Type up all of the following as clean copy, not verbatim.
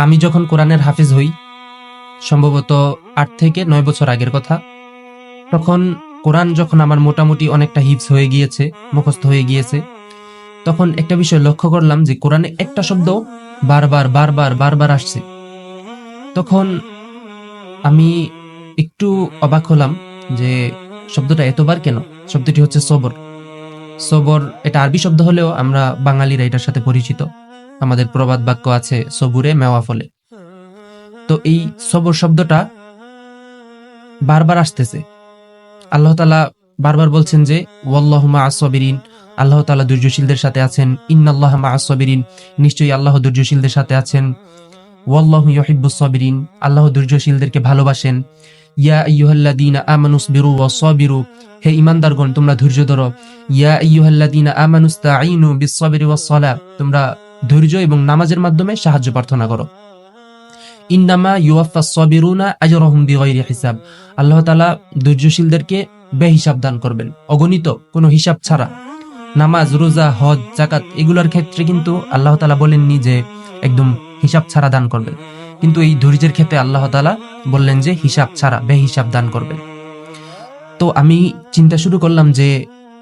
আমি যখন কোরআনের হাফেজ হই, সম্ভবত 8 থেকে 9 বছর আগের কথা, তখন কোরআন যখন আমার মোটামুটি অনেকটা হিফজ হয়ে গিয়েছে, মুখস্থ হয়ে গিয়েছে, তখন একটা বিষয় লক্ষ্য করলাম যে কোরআনে একটা শব্দ বারবার বারবার বারবার আসছে। তখন আমি একটু অবাক হলাম যে শব্দটা এতবার কেন। শব্দটি হচ্ছে সবর। সবর এটা আরবি শব্দ হলেও আমরা বাঙালিরা এটার সাথে পরিচিত। আমাদের প্রবাদ বাক্য আছে, সবুরে মেওয়া ফলে। তো এই সবর শব্দটা বারবার আসতেছে। আল্লাহ তাআলা বারবার বলছেন যে ওয়াল্লাহু মা'আস সাবিরিন, আল্লাহ তাআলা ধৈর্যশীলদের সাথে আছেন। ইন্নাল্লাহা মা'আস সাবিরিন, নিশ্চয়ই আল্লাহ ধৈর্যশীলদের সাথে আছেন। ওয়াল্লাহু ইউহিব্বুস সাবিরিন, আল্লাহ ধৈর্যশীলদেরকে ভালোবাসেন। ইয়া আইয়ুহাল্লাযীনা আমানুসবিরু ওয়াস সাবিরু, হে ঈমানদারগণ তোমরা ধৈর্য ধরো। ইয়া আইয়ুহাল্লাযীনা আমানুস্তাঈনু বিস সাবরি ওয়াস সালাহ, তোমরা ধৈর্য এবং নামাজের মাধ্যমে সাহায্য প্রার্থনা করো। ইন্নামা ইউওয়াফাস সাবিরুনা আজরাহুম বিগাইরি হিসাব, আল্লাহ তাআলা ধৈর্যশীলদেরকে বেহিসাব দান করবেন, অগণিত কোনো হিসাব ছাড়া। নামাজ, রোজা, হজ, যাকাত এগুলোর ক্ষেত্রে কিন্তু আল্লাহ তাআলা বলেননি যে একদম হিসাব ছাড়া দান করবেন, কিন্তু এই ধৈর্যের ক্ষেত্রে আল্লাহ তাআলা বললেন যে হিসাব ছাড়া বেহিসাব দান করবেন। তো আমি চিন্তা শুরু করলাম যে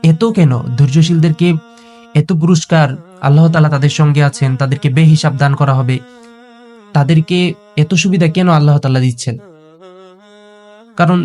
এত কেন ধৈর্যশীলদেরকে এত পুরস্কার, আল্লাহ তাআলা তাদের সঙ্গে আছেন, তাদেরকে বেহিসাব দান করা হবে, তাদেরকে এত সুবিধা কেন আল্লাহ তাআলা দিচ্ছেন? কারণ